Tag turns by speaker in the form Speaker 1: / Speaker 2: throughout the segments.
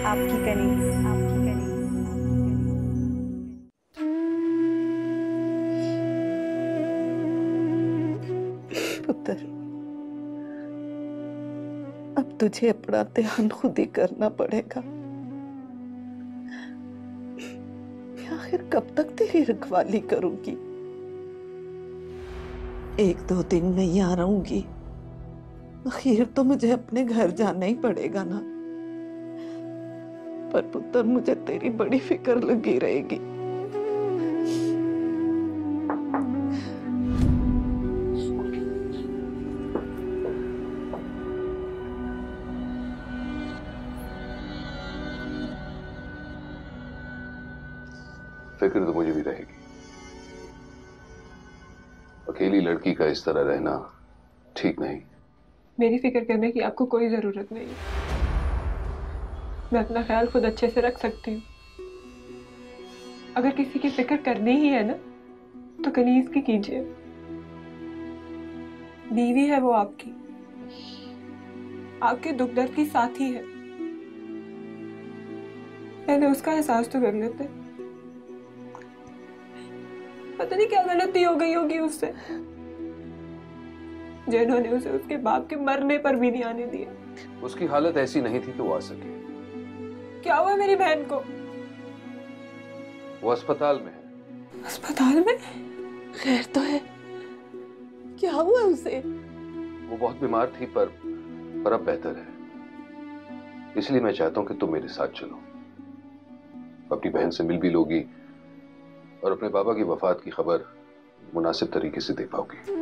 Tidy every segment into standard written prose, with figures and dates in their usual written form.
Speaker 1: आपकी कनीज, आपकी कनीज।
Speaker 2: पुत्र, अब तुझे अपना ध्यान खुद ही करना पड़ेगा। आखिर कब तक तेरी रखवाली करूंगी? एक दो दिन में यहाँ रहूंगी, आखिर तो मुझे अपने घर जाना ही पड़ेगा ना। पर पुत्र, मुझे तेरी बड़ी फिक्र लगी रहेगी।
Speaker 3: फिक्र तो मुझे भी रहेगी। अकेली लड़की का इस तरह रहना ठीक नहीं।
Speaker 4: मेरी फिक्र करने की आपको कोई जरूरत नहीं है। मैं अपना ख्याल खुद अच्छे से रख सकती हूँ। अगर किसी की फिक्र करनी ही है ना, तो कनीज की कीजिए। बीवी है वो आपकी, आपके दुख दर्द की साथी है। पहले उसका एहसास तो कर लेते। पता नहीं क्या गलती हो गई होगी उससे, जिन्होंने उसे उसके बाप के मरने पर भी नहीं आने दिया।
Speaker 3: उसकी हालत ऐसी नहीं थी कि वो आ सके।
Speaker 4: क्या हुआ मेरी बहन को?
Speaker 3: वो अस्पताल में है।
Speaker 4: अस्पताल में?
Speaker 2: खैर तो है? क्या हुआ उसे?
Speaker 3: वो बहुत बीमार थी, पर अब बेहतर है। इसलिए मैं चाहता हूं कि तुम मेरे साथ चलो। अपनी बहन से मिल भी लोगी और अपने पापा की वफात की खबर मुनासिब तरीके से दे पाओगी।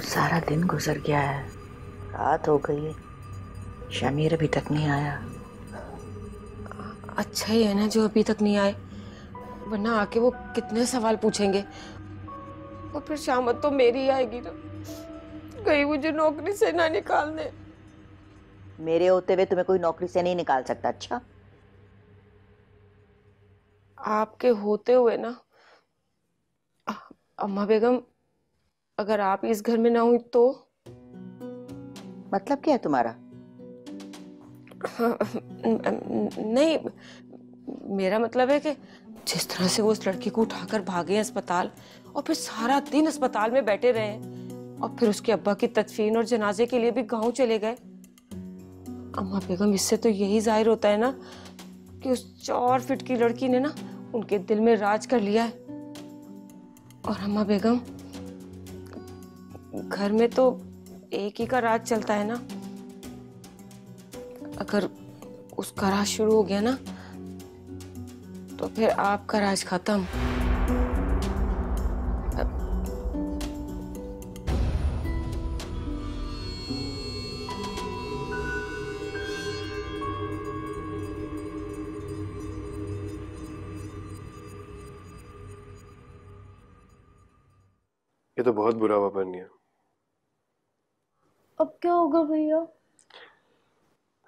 Speaker 5: सारा दिन गुजर गया है, रात हो गई है, शमीर अभी तक नहीं आया।
Speaker 6: अच्छा ही है ना जो अभी तक नहीं आए, वरना आके वो कितने सवाल पूछेंगे। और फिर शामत तो मेरी आएगी ना, कहीं मुझे नौकरी से ना निकाल दे।
Speaker 5: मेरे होते हुए तुम्हें कोई नौकरी से नहीं निकाल सकता। अच्छा,
Speaker 6: आपके होते हुए ना अम्मा बेगम, अगर आप इस घर में ना हुई तो?
Speaker 5: मतलब क्या है तुम्हारा?
Speaker 6: नहीं, मेरा मतलब है कि जिस तरह से वो उस लड़की को उठाकर भागे अस्पताल और फिर सारा दिन अस्पताल में बैठे रहे और फिर उसके अब्बा की तदफीन और जनाजे के लिए भी गांव चले गए। अम्मा बेगम, इससे तो यही जाहिर होता है ना कि उस 4 फीट की लड़की ने ना उनके दिल में राज कर लिया है। और अम्मा बेगम, घर में तो एक ही का राज चलता है ना। अगर उसका राज शुरू हो गया ना, तो फिर आपका राज खत्म।
Speaker 7: ये तो बहुत बुरा हुआ बनिया।
Speaker 8: अब क्या होगा भैया?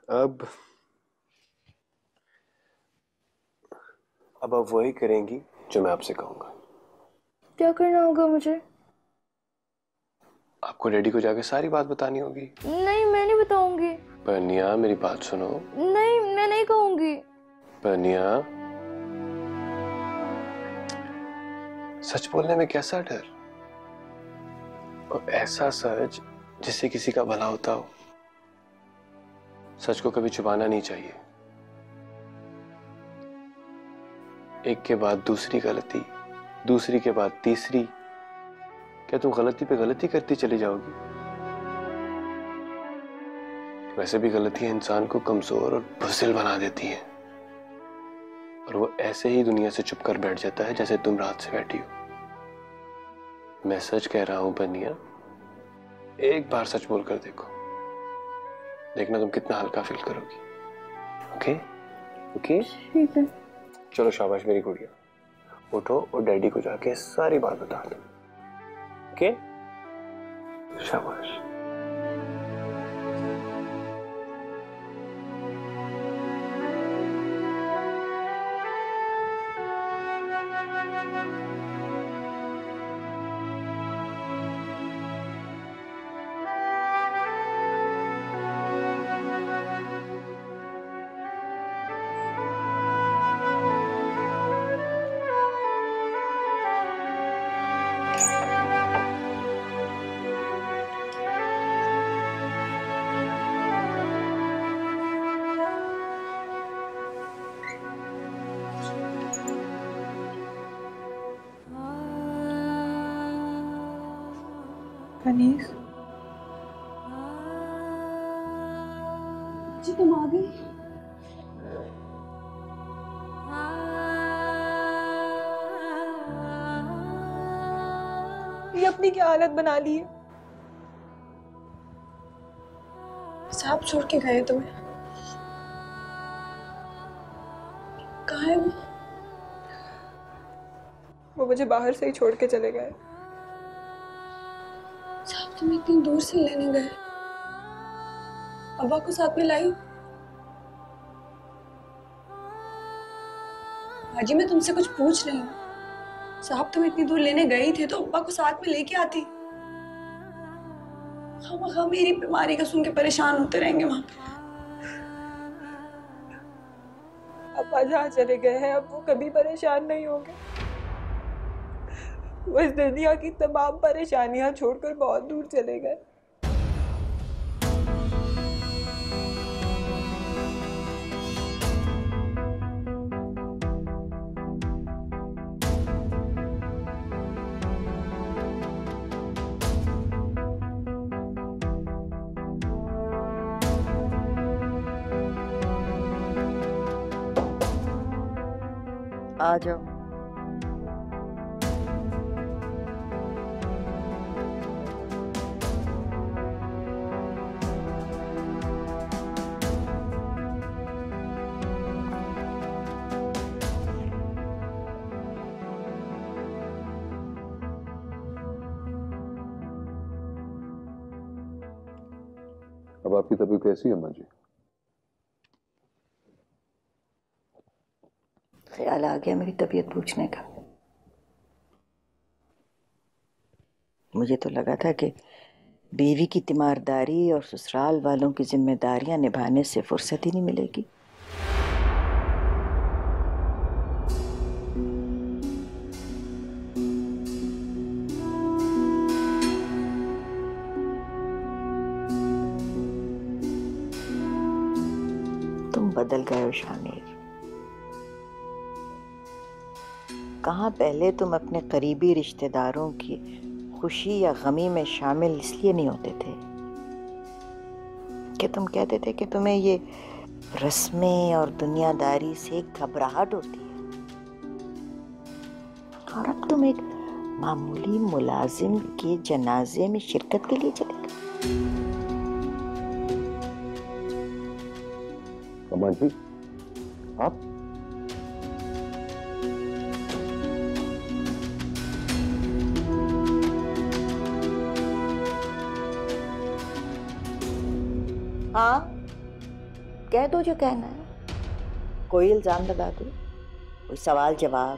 Speaker 7: अब आप वही करेंगी जो मैं आपसे कहूंगा।
Speaker 8: क्या करना होगा मुझे?
Speaker 7: आपको डैडी को जाके सारी बात बतानी होगी।
Speaker 8: नहीं, मैं नहीं बताऊंगी।
Speaker 7: बनिया, मेरी बात सुनो।
Speaker 8: नहीं, मैं नहीं कहूंगी।
Speaker 7: बनिया, सच बोलने में कैसा डर, और ऐसा सच जिससे किसी का भला होता हो। सच को कभी छुपाना नहीं चाहिए। एक के बाद दूसरी गलती, दूसरी के बाद तीसरी, क्या तुम गलती पे गलती करती चली जाओगी? वैसे भी गलतियां इंसान को कमजोर और बुज़दिल बना देती हैं, और वो ऐसे ही दुनिया से चुप कर बैठ जाता है जैसे तुम रात से बैठी हो। मैं सच कह रहा हूं बनिया, एक बार सच बोल कर देखो, देखना तुम कितना हल्का फील करोगी। ओके ओके
Speaker 8: ठीक है।
Speaker 7: चलो शाबाश मेरी गुड़िया, उठो और डैडी को जाके सारी बात बता दो। ओके शाबाश।
Speaker 4: अनीस,
Speaker 8: जी तुम आ गई?
Speaker 4: ये अपनी क्या हालत बना ली है? साहब छोड़ के गए तुम्हें, कहाँ है वो? वो मुझे बाहर से ही छोड़ के चले गए। साहब तुम इतनी दूर से लेने गए, अब्बा को साथ में लाई? हाजी मैं तुमसे कुछ पूछ रही हूँ। साहब तुम इतनी दूर लेने गई थे तो अब्बा को साथ में लेके आती। हम मेरी बीमारी का सुन के परेशान होते रहेंगे वहां पे। अब्बा जहाँ चले गए हैं अब वो कभी परेशान नहीं होंगे। वो इस दुनिया की तमाम परेशानियां छोड़कर बहुत दूर चले गए।
Speaker 5: आ जाओ।
Speaker 3: अब आपकी तबीयत कैसी है अम्मा जी?
Speaker 5: ख्याल आ गया मेरी तबीयत पूछने का। मुझे तो लगा था कि बीवी की तीमारदारी और ससुराल वालों की जिम्मेदारियां निभाने से फुर्सत ही नहीं मिलेगी। तुम बदल गए हो शामिर। कहाँ पहले तुम अपने करीबी रिश्तेदारों की खुशी या गमी में शामिल इसलिए नहीं होते थे कि तुम कहते थे कि तुम्हें ये रस्में और दुनियादारी से घबराहट होती है, और अब तुम एक मामूली मुलाजिम के जनाजे में शिरकत के लिए चले गए।
Speaker 3: अम्मा जी आप?
Speaker 5: हाँ कह दो जो कहना है, कोई इल्जाम लगा दो, कोई सवाल जवाब,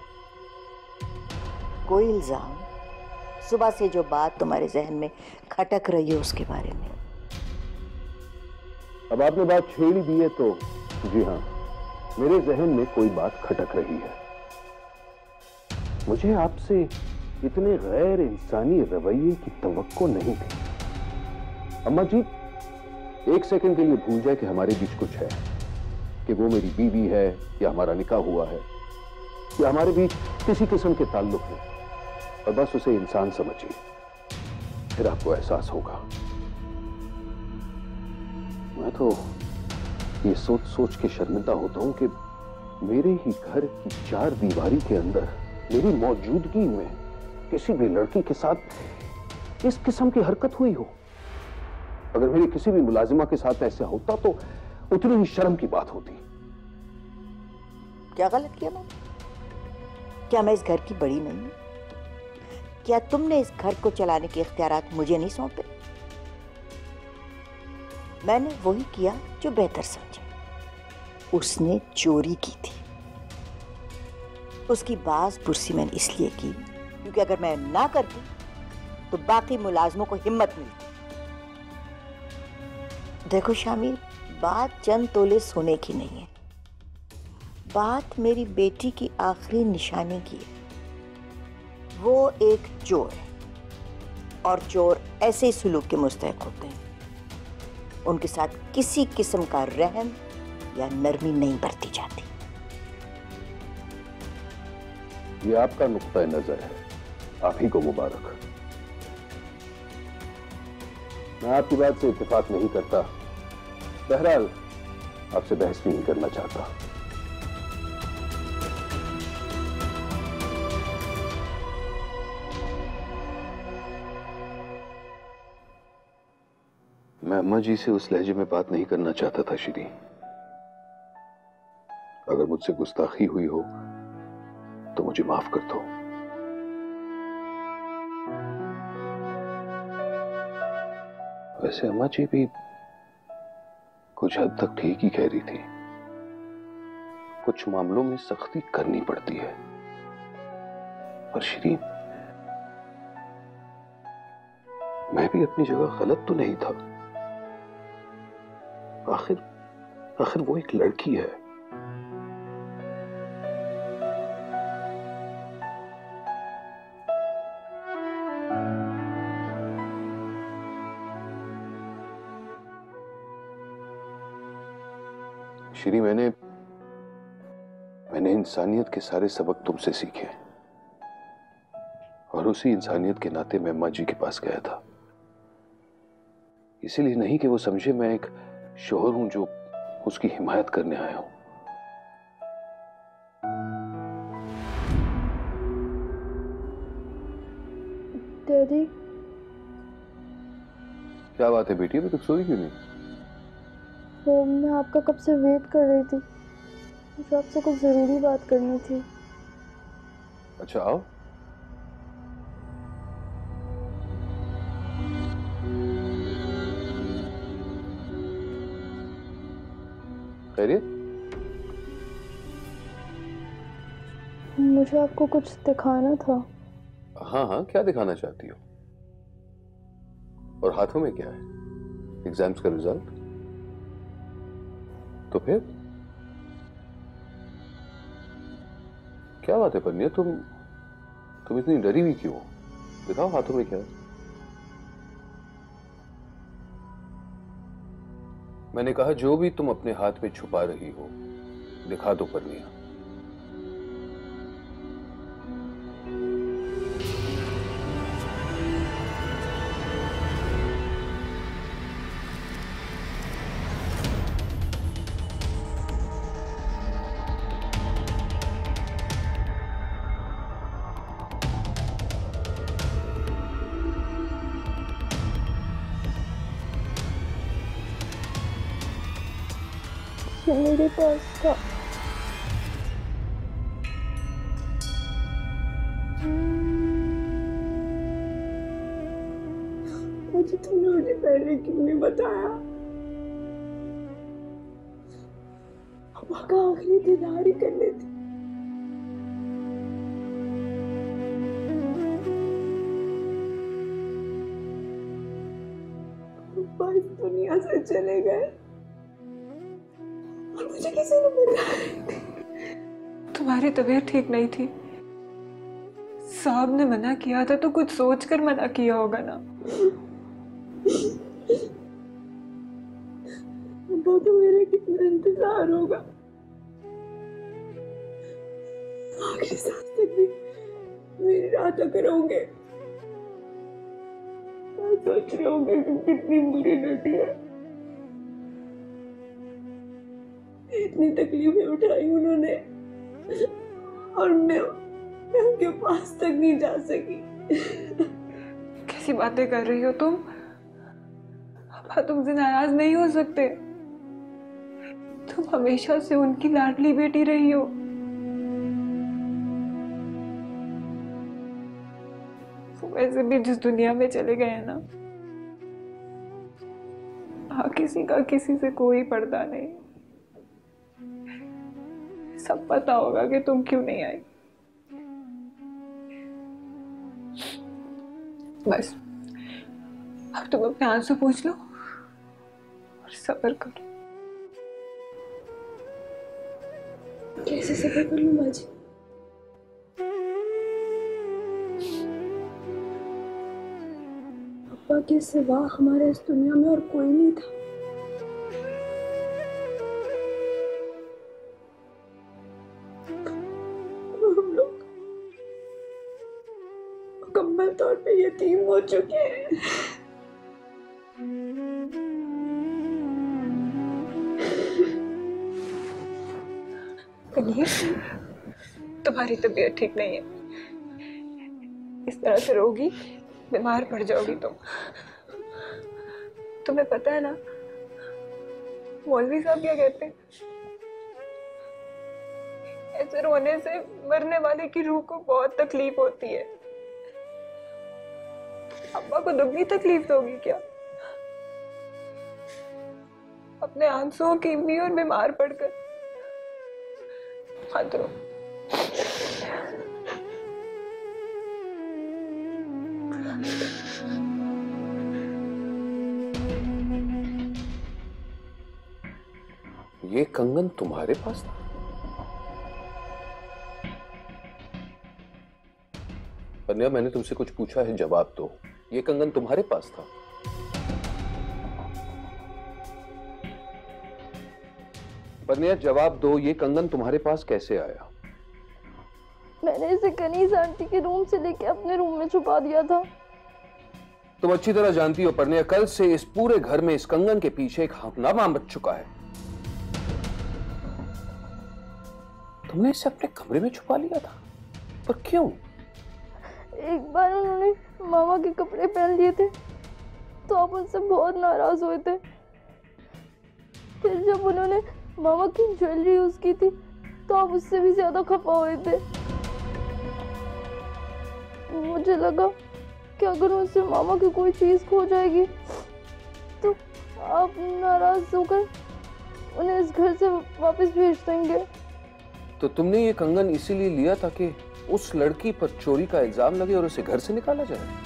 Speaker 5: कोई इल्जाम। सुबह से जो बात तुम्हारे जहन में खटक रही है उसके बारे में।
Speaker 3: अब आपने बात छेड़ ही दी है तो जी हाँ, मेरे जहन में कोई बात खटक रही है। मुझे आपसे इतने गैर इंसानी रवैये की तवक्को नहीं थी। अम्मा जी एक सेकंड के लिए भूल जाए कि हमारे बीच कुछ है, कि वो मेरी बीवी है या हमारा निकाह हुआ है या हमारे बीच किसी किस्म के ताल्लुक है, और बस उसे इंसान समझिए, फिर आपको एहसास होगा। मैं तो ये सोच सोच के शर्मिंदा होता हूं कि मेरे ही घर की चार दीवारी के अंदर मेरी मौजूदगी में किसी भी लड़की के साथ इस किस्म की हरकत हुई हो। अगर मेरी किसी भी मुलाजिमा के साथ ऐसा होता तो उतनी ही शर्म की बात होती।
Speaker 5: क्या गलत किया मैंने? क्या मैं इस घर की बड़ी नहीं हूं? क्या तुमने इस घर को चलाने के इख्तियारात मुझे नहीं सौंपे? मैंने वही किया जो बेहतर समझा। उसने चोरी की थी, उसकी बाज पुरसी मैंने इसलिए की क्योंकि अगर मैं ना करती तो बाकी मुलाजमों को हिम्मत मिलती। देखो शामिर, बात चंद तोले सोने की नहीं है, बात मेरी बेटी की आखिरी निशानी की है। वो एक चोर है और चोर ऐसे ही सुलूक के मुस्तहक होते हैं। उनके साथ किसी किस्म का रहम या नरमी नहीं बरती जाती।
Speaker 3: ये आपका नुक्ता नजर है, आप ही को मुबारक। मैं आपकी बात से इत्तेफाक नहीं करता, बहरहाल आपसे बहस भी नहीं करना चाहता। मैं अम्मा जी से उस लहजे में बात नहीं करना चाहता था श्री। अगर मुझसे गुस्ताखी हुई हो तो मुझे माफ कर दो। वैसे अम्मा जी भी कुछ हद तक ठीक ही कह रही थी। कुछ मामलों में सख्ती करनी पड़ती है। पर श्री, मैं भी अपनी जगह गलत तो नहीं था। आखिर वो एक लड़की है। श्री, मैंने इंसानियत के सारे सबक तुमसे सीखे और उसी इंसानियत के नाते मैं अम्मा जी के पास गया था। इसीलिए नहीं कि वो समझे मैं एक शोहर हूं जो उसकी हिमायत करने आया हूं।
Speaker 8: डैडी,
Speaker 3: क्या बात है बेटी, अभी तक सोई क्यों नहीं?
Speaker 8: वो मैं आपका कब से वेट कर रही थी। मुझे आपसे कुछ जरूरी बात करनी थी।
Speaker 3: अच्छा आओ। खैरियत?
Speaker 8: मुझे आपको कुछ दिखाना था।
Speaker 3: हाँ हाँ, क्या दिखाना चाहती हो? और हाथों में क्या है? एग्जाम्स का रिजल्ट? तो फिर क्या बात है पन्निया, तुम इतनी डरी हुई क्यों? दिखाओ हाथों में क्या है। मैंने कहा जो भी तुम अपने हाथ में छुपा रही हो दिखा दो पन्निया।
Speaker 8: ये मेरे पास था। मुझे तुमने पहले क्यों नहीं बताया? अब्बा का आखिरी दीदार ही करनी थी। अब्बा इस दुनिया से चले गए और मुझे किसी ने बताया।
Speaker 4: तुम्हारी तबीयत ठीक नहीं थी, साहब ने मना किया था तो कुछ सोचकर मना किया होगा ना।
Speaker 8: अब्बा तो मेरा कितना इंतजार होगा। आखिरी सांस तक भी मेरी राह करोगे। सोच रहे होंगे कि कितनी बुरी लड़की है। इतनी तकलीफें उठाई उन्होंने और मैं उनके पास तक नहीं जा सकी।
Speaker 4: कैसी बातें कर रही हो तुम? पापा तुमसे नाराज नहीं हो सकते। तुम हमेशा से उनकी लाडली बेटी रही हो। वो वैसे भी जिस दुनिया में चले गए हैं ना, वहां किसी का किसी से कोई पर्दा नहीं। सब पता होगा कि तुम क्यों नहीं आई। बस अब तुम अपने आंसू पोंछ लो और सब्र करो।
Speaker 8: कैसे सब्र कर लूं माँ जी? पापा के सिवा हमारे इस दुनिया में और कोई नहीं था। हम लोग मुकम्मल तौर पे यतीम हो चुके हैं।
Speaker 4: कनीर, तुम्हारी तबीयत ठीक नहीं है। इस तरह से रोगी बीमार पड़ जाओगी तुम। तुम्हें पता है ना मौलवी साहब क्या कहते हैं? ऐसे रोने से मरने वाले की रूह को बहुत तकलीफ होती है। अम्मा को दुगनी तकलीफ दोगी क्या? अपने आंसुओं की भी और बीमार पड़कर हाथ रो।
Speaker 3: ये कंगन तुम्हारे पास था? कन्या, मैंने तुमसे कुछ पूछा है, जवाब दो। ये कंगन तुम्हारे पास था? कन्या, जवाब दो, ये कंगन तुम्हारे पास कैसे आया?
Speaker 8: मैंने इसे कनीज आंटी के रूम से लेके अपने रूम में छुपा दिया था।
Speaker 3: तुम अच्छी तरह जानती हो परनिया, कल से इस पूरे घर में इस कंगन के पीछे एक हंगामा मच चुका है। तुमने इसे अपने कमरे में छुपा लिया था, पर क्यों?
Speaker 8: एक बार उन्होंने मामा के कपड़े पहन लिए थे तो आप उनसे बहुत नाराज हुए थे। फिर जब उन्होंने मामा की ज्वेलरी यूज की थी तो आप उससे भी ज्यादा खफा हुए थे। मुझे लगा कि अगर उनसे मामा की कोई चीज खो जाएगी तो आप नाराज होकर उन्हें इस घर से वापस भेज देंगे।
Speaker 3: तो तुमने ये कंगन इसीलिए लिया था कि उस लड़की पर चोरी का इल्जाम लगे और उसे घर से निकाला जाए?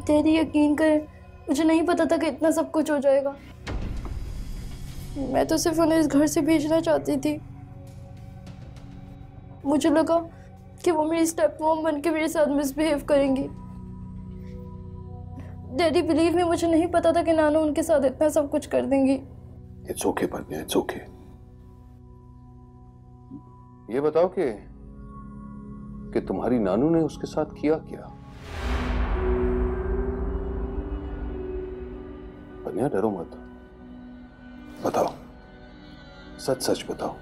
Speaker 8: तेरी यकीन कर, मुझे नहीं पता था कि इतना सब कुछ हो जाएगा। मैं तो सिर्फ उन्हें इस घर से भेजना चाहती थी। मुझे लगा कि वो मेरी स्टेप मॉम बन के मेरे साथ मिसबिहेव करेंगी। डैडी बिलीव में मुझे नहीं पता था कि नानू उनके साथ इतना सब कुछ कर देंगी।
Speaker 3: It's okay Parnia, it's okay. ये बताओ कि तुम्हारी नानू ने उसके साथ किया क्या? परनिया, डरो मत, बताओ, सच सच बताओ।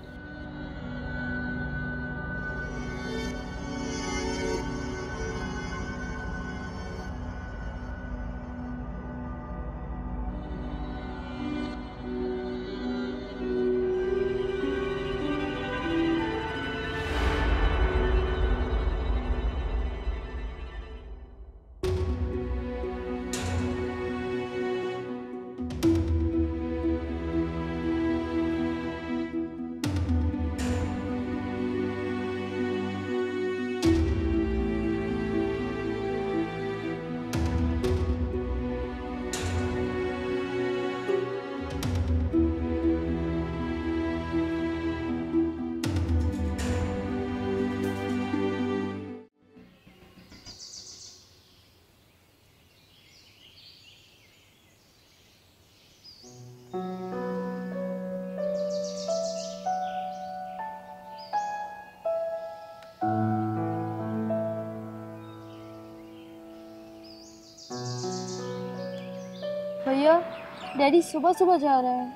Speaker 8: भैया डैडी सुबह सुबह जा रहे हैं,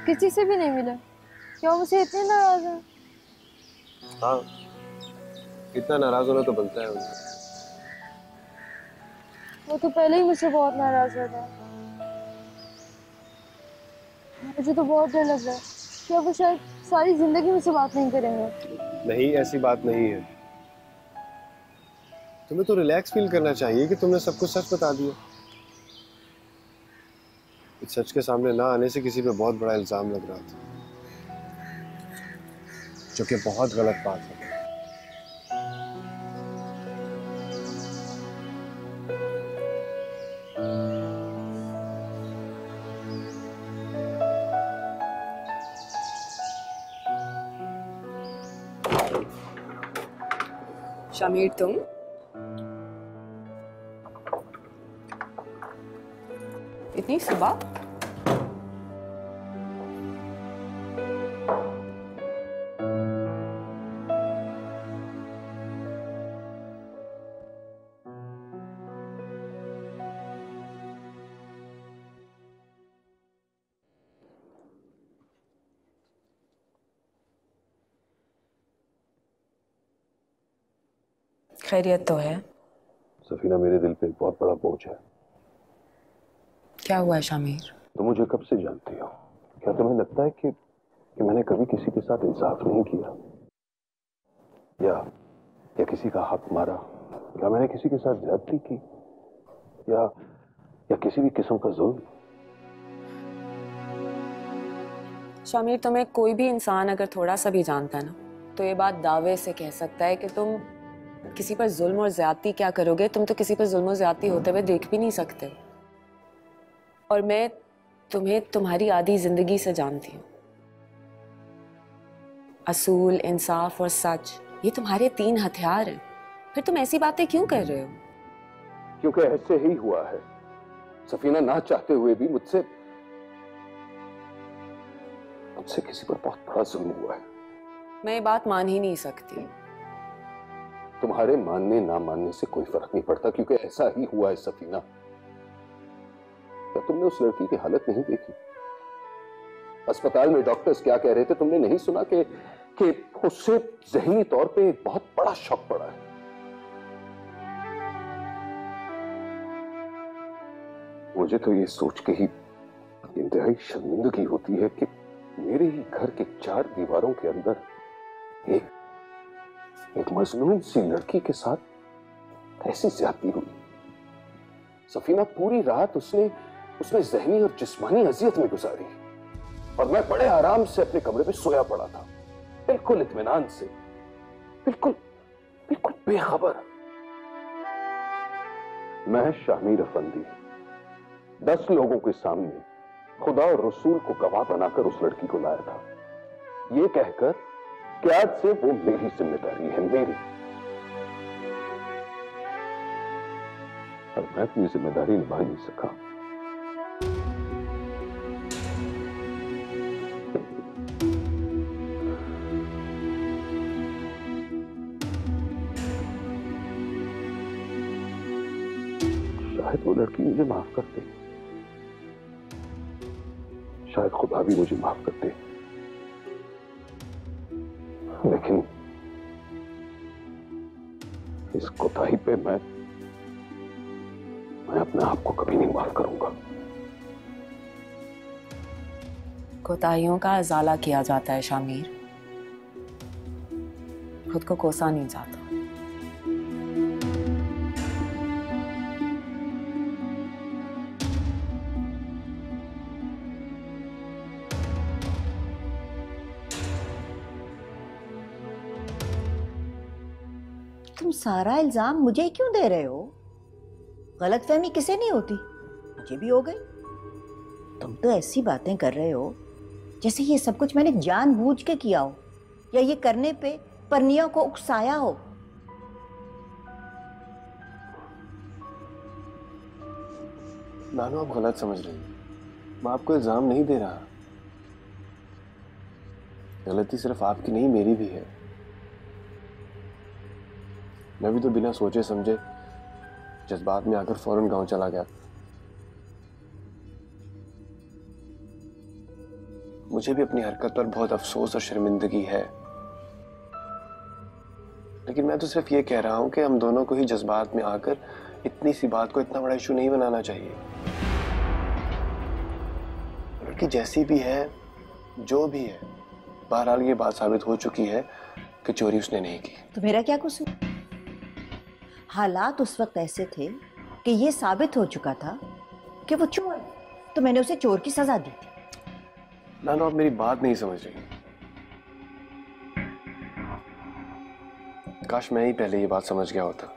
Speaker 8: किसी से भी नहीं मिले। क्या मुझसे इतने नाराज हैं?
Speaker 7: हाँ, इतना नाराज होना तो बनता है उनको।
Speaker 8: वो तो पहले ही मुझसे बहुत नाराज रहता है। मुझे तो बहुत डर लग रहा है कि अब वो शायद सारी जिंदगी मुझसे बात नहीं करेंगे।
Speaker 7: नहीं, ऐसी बात नहीं है। तुम्हें तो रिलैक्स फील करना चाहिए कि तुमने सब कुछ सच बता दिया। इस सच के सामने ना आने से किसी पे बहुत बड़ा इल्जाम लग रहा था, जो कि बहुत गलत बात है।
Speaker 9: शमीर, तुम इतनी सुबह? खैरियत तो है?
Speaker 3: सफीना, मेरे दिल पे एक बहुत बड़ा बोझ है।
Speaker 9: क्या हुआ है शमीर?
Speaker 3: तुम मुझे कब से जानती हो? क्या तुम्हें लगता है कि मैंने कभी किसी के साथ इंसाफ नहीं किया, या किसी का हक मारा? क्या मैंने किसी के साथ ज्यादती की, या किसी भी किस्म का जुल्म?
Speaker 9: शमीर, तुम्हें कोई भी इंसान अगर थोड़ा सा भी जानता है ना, तो ये बात दावे से कह सकता है कि तुम किसी पर जुल्म और ज्यादती क्या करोगे। तुम तो किसी पर जुल्म और ज्यादती होते हुए देख भी नहीं सकते। और मैं तुम्हें तुम्हारी आधी जिंदगी से जानती हूँ। असूल, इंसाफ और सच, ये तुम्हारे 3 हथियार हैं। फिर तुम ऐसी बातें क्यों कर रहे हो?
Speaker 3: क्योंकि ऐसे ही हुआ है सफीना। ना चाहते हुए भी मुझसे किसी पर बहुत बड़ा जुल्म हुआ है।
Speaker 9: मैं ये बात मान ही नहीं सकती।
Speaker 3: तुम्हारे मानने ना मानने से कोई फर्क नहीं पड़ता, क्योंकि ऐसा ही हुआ है सफीना। क्या तुमने उस लड़की की हालत नहीं देखी? अस्पताल में डॉक्टर्स क्या कह रहे थे? तुमने नहीं सुना कि उससे ज़हनी तौर पे एक बहुत बड़ा शॉक पड़ा है। मुझे तो ये सोच के ही इंतहाई शर्मिंदगी होती है कि मेरे ही घर के 4 दीवारों के अंदर एक मजनून सी लड़की के साथ ऐसी ज्यादती हुई। सफीना, पूरी रात उसने ज़हनी और जिस्मानी अजियत में गुजारी, और मैं बड़े आराम से अपने कमरे में सोया पड़ा था, बिल्कुल इत्मीनान से, बिल्कुल बेखबर। मैं शामिर अफंदी 10 लोगों के सामने खुदा और रसूल को गवाह बनाकर उस लड़की को लाया था, ये कहकर कि आज से वो मेरी जिम्मेदारी है, मेरी। और मैं अपनी जिम्मेदारी निभा नहीं सका। शायद वो लड़की मुझे माफ कर दे, शायद खुदा भी मुझे माफ कर दे, लेकिन इस कोताही पे मैं अपने आप को कभी नहीं माफ करूंगा।
Speaker 9: कोताहियों का अजाला किया जाता है शामिर, खुद को कोसा नहीं जाता।
Speaker 5: तुम सारा इल्जाम मुझे क्यों दे रहे हो? गलतफहमी किसे नहीं होती, मुझे भी हो गई। तुम तो ऐसी बातें कर रहे हो जैसे ये सब कुछ मैंने जानबूझ के किया हो, या ये करने पे परनिया को उकसाया हो।
Speaker 7: नानू, आप गलत समझ रही हैं। मैं आपको इल्जाम नहीं दे रहा। गलती सिर्फ आपकी नहीं, मेरी भी है। मैं भी तो बिना सोचे समझे जज्बात में आकर फौरन गांव चला गया। मुझे भी अपनी हरकत पर बहुत अफसोस और शर्मिंदगी है, लेकिन मैं तो सिर्फ ये कह रहा हूं कि हम दोनों को ही जज्बात में आकर इतनी सी बात को इतना बड़ा इशू नहीं बनाना चाहिए। लड़की जैसी भी है, जो भी है, बहरहाल ये बात साबित हो चुकी है कि चोरी उसने नहीं की।
Speaker 5: तो मेरा क्या कसूर? हालात उस वक्त ऐसे थे कि ये साबित हो चुका था कि वो चोर है, तो मैंने उसे चोर की सजा दी थी।
Speaker 7: नानो, आप मेरी बात नहीं समझ रही। काश मैं ही पहले ये बात समझ गया होता।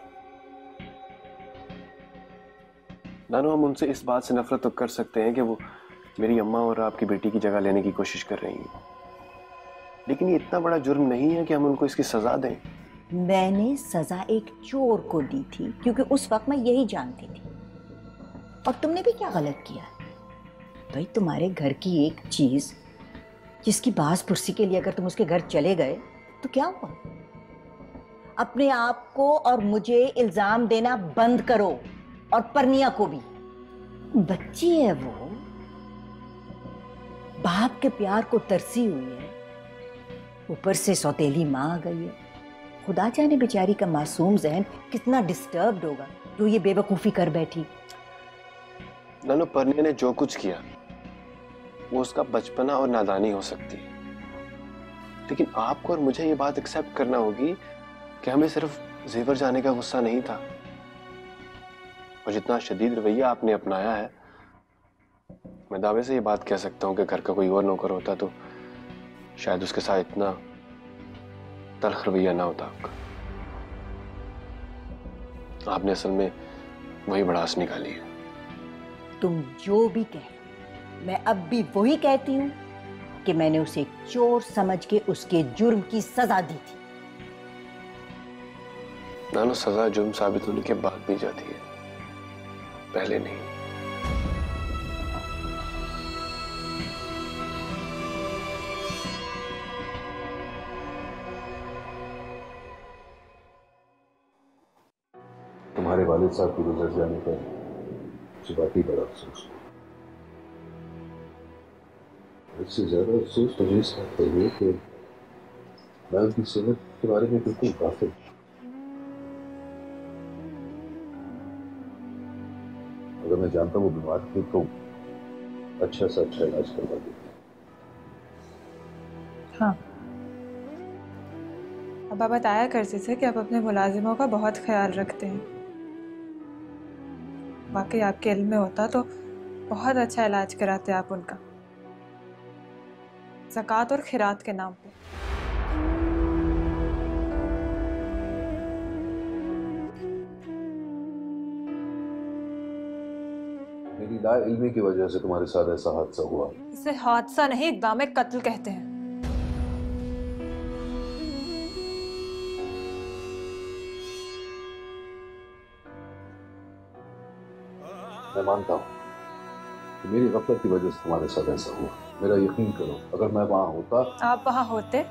Speaker 7: नानो, हम उनसे इस बात से नफरत तो कर सकते हैं कि वो मेरी अम्मा और आपकी बेटी की जगह लेने की कोशिश कर रही हैं, लेकिन ये इतना बड़ा जुर्म नहीं है कि हम उनको इसकी सजा दें।
Speaker 5: मैंने सजा एक चोर को दी थी क्योंकि उस वक्त मैं यही जानती थी। और तुमने भी क्या गलत किया भाई? तुम्हारे घर की एक चीज जिसकी बास पुरसी के लिए अगर तुम उसके घर चले गए तो क्या हुआ? अपने आप को और मुझे इल्जाम देना बंद करो, और परनिया को भी। बच्ची है वो, बाप के प्यार को तरसी हुई है, ऊपर से सौतेली मां आ गई है। खुदा जाने बेचारी का मासूम जहन कितना डिस्टर्ब्ड होगा जो ये बेवकूफी कर बैठी।
Speaker 7: नानो, परनिया ने जो कुछ किया वो उसका बचपना और नादानी हो सकती है, लेकिन आपको और मुझे ये बात एक्सेप्ट करना होगी कि हमें सिर्फ जेवर जाने का गुस्सा नहीं था, और जितना शदीद रवैया आपने अपनाया है, मैं दावे से ये बात कह सकता हूँ कि घर का कोई और नौकर होता तो शायद उसके साथ इतना तल्ख रवैया ना होता आपका। आपने असल में वही भड़ास निकाली है।
Speaker 5: तुम जो भी कह, मैं अब भी वही कहती हूँ कि मैंने उसे चोर समझ के उसके जुर्म की सजा दी थी।
Speaker 7: नानो, सजा जुर्म साबित होने के बाद दी जाती है, पहले नहीं।
Speaker 3: तुम्हारे वालिद साहब की गुजर जाने पर मुझे वाकई बड़ा अफसोस हुआ। इससे ज्यादा अफसोस मुझे इस बात पर हुआ कि मैं उनकी सेहत के बारे में बिल्कुल गाफिल। अगर मैं जानता वो बीमार थी तो अच्छा सा अच्छा इलाज करवा देता।
Speaker 4: हाँ, अब आप बताया करते थे कि आप अपने मुलाजिमों का बहुत ख्याल रखते हैं। वाकई आपके इल्म में होता तो बहुत अच्छा इलाज कराते आप उनका, ज़कात और खिरात के नाम पे।
Speaker 3: मेरी लाइल्मी की वजह से तुम्हारे साथ ऐसा हादसा हुआ।
Speaker 4: इसे हादसा नहीं, इक़दाम कत्ल कहते हैं।
Speaker 3: मैं मानता हूँ कि मेरी गफलत की वजह से तुम्हारे साथ ऐसा हुआ। मेरा यकीन करो, अगर मैं वहां होता,
Speaker 4: आप वहां होते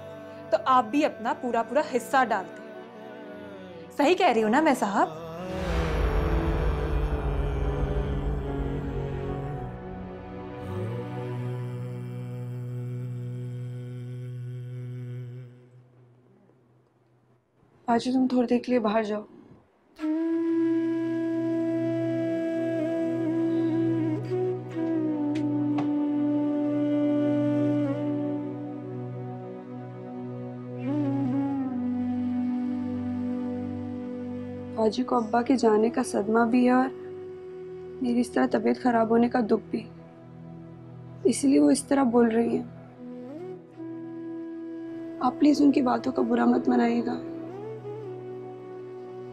Speaker 4: तो आप भी अपना पूरा पूरा हिस्सा डालते। सही कह रही हूँ ना मैं साहब? बाजू, तुम थोड़ी देर के लिए बाहर जाओ। बाजू को अब्बा के जाने का सदमा भी है और मेरी इस तरह तबीयत खराब होने का दुख भी, इसलिए वो इस तरह बोल रही हैं। आप प्लीज उनकी बातों का बुरा मत मनाइएगा।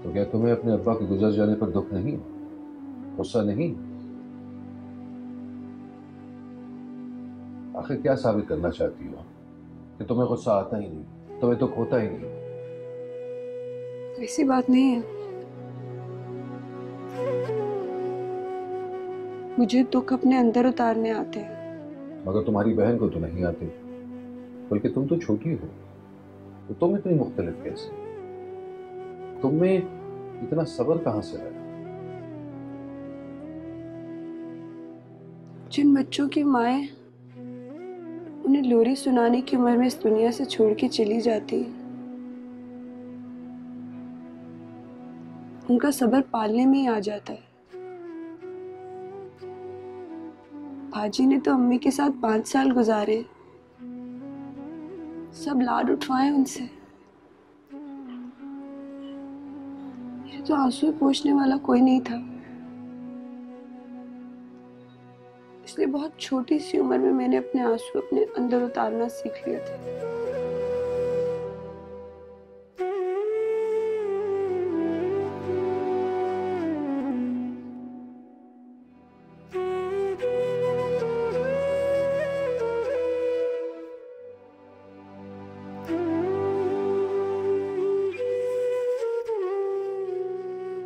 Speaker 3: तो क्या तुम्हें अपने अब्बा के गुजर जाने पर दुख नहीं, गुस्सा नहीं? आखिर क्या साबित करना चाहती हो कि तुम्हें गुस्सा आता ही नहीं, तुम्हें दुख होता ही नहीं?
Speaker 4: ऐसी बात नहीं है, मुझे दुख अपने अंदर उतारने आते हैं।
Speaker 3: मगर तुम्हारी बहन को तो नहीं आते, बल्कि तुम तो छोटी हो, तो तुम इतनी मुख्तलिफ कैसे? तुम में इतना सब्र कहां से आया?
Speaker 4: जिन बच्चों की माएं उन्हें लोरी सुनाने की उम्र में इस दुनिया से छोड़ के चली जाती है। उनका सब्र पालने में ही आ जाता है। बाजी ने तो अम्मी के साथ 5 साल गुजारे, सब लाड उठवाए उनसे। मेरे तो आंसू पोंछने वाला कोई नहीं था, इसलिए बहुत छोटी सी उम्र में मैंने अपने आंसू अपने अंदर उतारना सीख लिए थे।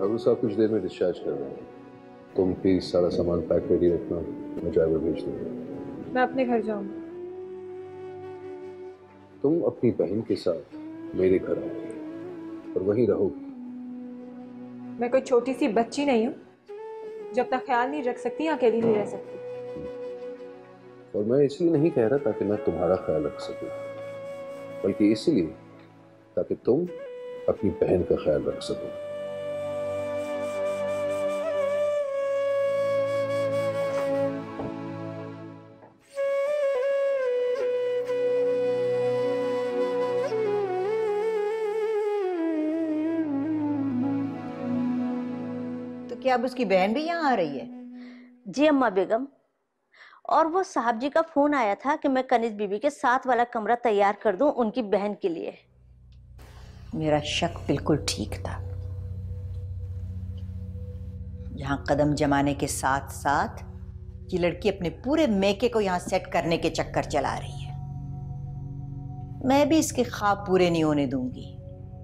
Speaker 3: अब साहब कुछ देर में डिस्चार्ज कर रहे हैं। तुम प्लीज सारा सामान पैक रेडी रखना, मैं ड्राइवर भेज दूंगा।
Speaker 4: मैं अपने घर जाऊंगा।
Speaker 3: तुम अपनी बहन के साथ मेरे घर आओगी और वहीं रहोगी।
Speaker 4: मैं कोई छोटी सी बच्ची नहीं हूँ जो अपना ख्याल नहीं रख सकती, अकेली नहीं रह सकती।
Speaker 3: और मैं इसलिए नहीं कह रहा ताकि मैं तुम्हारा ख्याल रख सकूं, बल्कि इसलिए ताकि तुम अपनी बहन का ख्याल रख सको।
Speaker 5: क्या अब उसकी बहन भी यहाँ आ रही है?
Speaker 10: जी अम्मा बेगम, और वो साहब जी का फोन आया था कि मैं कनिज बीबी के साथ वाला कमरा तैयार कर दूं उनकी बहन के लिए।
Speaker 5: मेरा शक बिल्कुल ठीक था। यहाँ कदम जमाने के साथ साथ ये लड़की अपने पूरे मेके को यहाँ सेट करने के चक्कर चला रही है। मैं भी इसके ख्वाब पूरे नहीं होने दूंगी।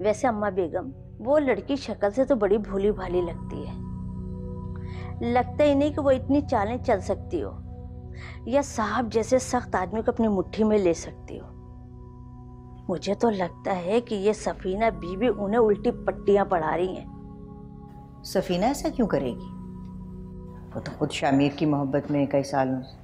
Speaker 10: वैसे अम्मा बेगम, वो लड़की शक्ल से तो बड़ी भोली भाली लगती है। लगता ही नहीं कि वो इतनी चालें चल सकती हो या साहब जैसे सख्त आदमी को अपनी मुट्ठी में ले सकती हो। मुझे तो लगता है कि ये सफीना बीबी उन्हें उल्टी पट्टियां पढ़ा रही हैं।
Speaker 5: सफीना ऐसा क्यों करेगी? वो तो खुद शामिर की मोहब्बत में कई सालों से।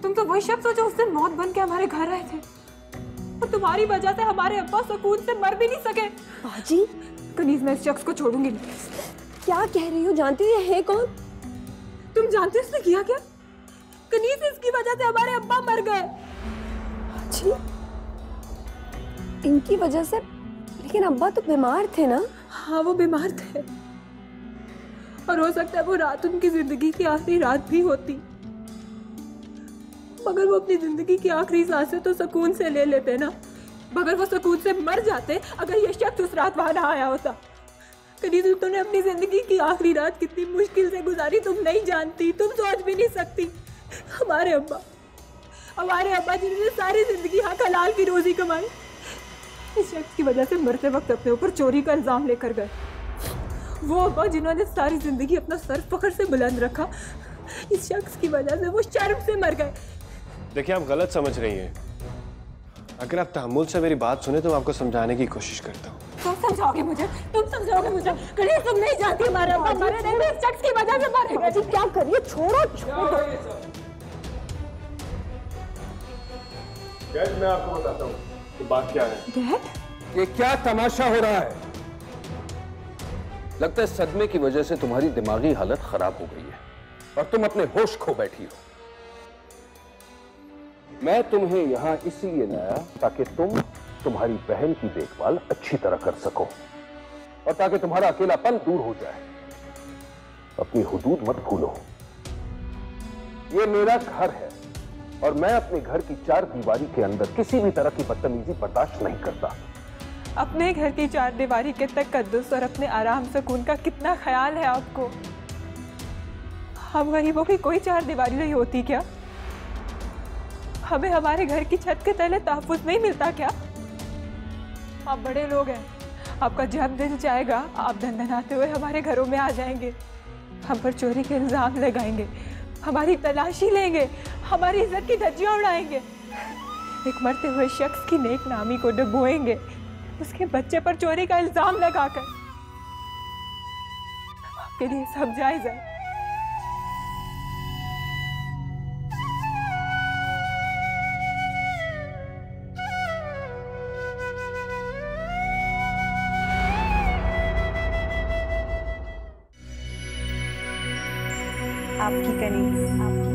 Speaker 4: तुम तो वही शख्स हो जो उस दिन मौत बन के हमारे घर आए थे, और तुम्हारी वजह से हमारे अब्बा सुकून से मर भी नहीं सके।
Speaker 8: बाजी,
Speaker 4: कनीज मैं इस शख्स को छोड़ूंगी नहीं।
Speaker 8: क्या कह रही हो? जानती है कौन?
Speaker 4: तुम जानते हो उसने किया क्या?
Speaker 6: कनीज इसकी वजह से हमारे अब्बा मर गए।
Speaker 9: जी, इनकी वजह से? लेकिन अब्बा तो बीमार थे ना?
Speaker 4: हाँ, वो बीमार थे और हो सकता है वो रात उनकी जिंदगी की आखिरी रात भी होती, मगर वो अपनी जिंदगी की आखिरी सांसें तो सुकून से ले लेते ना। मगर वो सुकून से मर जाते अगर ये शख्स उस रात वहां ना आया होता। कनीज, तुमने अपनी जिंदगी की आखिरी रात कितनी मुश्किल से गुजारी तुम नहीं जानती, तुम सोच भी नहीं सकती। हमारे अब्बा जिन्होंने सारी जिंदगी हक हलाल की रोजी कमाई, इस शख्स की वजह से मरते वक्त अपने ऊपर चोरी का इल्जाम लेकर गए। वो अब्बा जिन्होंने सारी जिंदगी अपना सर फख्र से बुलंद रखा, इस शख्स की वजह से वो शर्म से मर गए।
Speaker 7: देखिए, आप गलत समझ रही हैं। अगर आप तहम्मुल से मेरी बात सुने तो मैं आपको समझाने की कोशिश करता हूँ।
Speaker 4: तुम समझाओगे मुझे? कनीज, तुम नहीं जानती हमारे अब्बा मरे नहीं, इस शख्स की वजह से मरे गए।
Speaker 9: क्या करिए? छोड़ो।
Speaker 7: मैं आपको बताता हूँ कि बात क्या है।
Speaker 3: ये क्या तमाशा हो रहा है? लगता है सदमे की वजह से तुम्हारी दिमागी हालत खराब हो गई है और तुम अपने होश खो बैठी हो। मैं तुम्हें यहां इसलिए लाया ताकि तुम तुम्हारी बहन की देखभाल अच्छी तरह कर सको और ताकि तुम्हारा अकेलापन दूर हो जाए। अपनी हुदूद मत भूलो। ये मेरा घर है और मैं अपने घर की चार दीवारी के अंदर किसी भी तरह की बदतमीजी बर्दाश्त नहीं करता।
Speaker 4: अपने घर की चार दीवारी के तकद्दुस और अपने आराम सुकून का कितना ख्याल है आपको। हम गरीबों की कोई चार दीवारी नहीं होती क्या? हमें हमारे घर की छत के तले तहफ्फुज़ नहीं मिलता क्या? आप बड़े लोग हैं, आपका जब दिल चाहेगा आप धनधनाते हुए हमारे घरों में आ जाएंगे, हम पर चोरी के इल्जाम लगाएंगे, हमारी तलाशी लेंगे, हमारी इज्जत की धज्जियां उड़ाएंगे, एक मरते हुए शख्स की नेक नामी को डुबोएंगे, उसके बच्चे पर चोरी का इल्जाम लगाकर। आपके लिए सब जायज है।
Speaker 1: आपकी कनीज, आपकी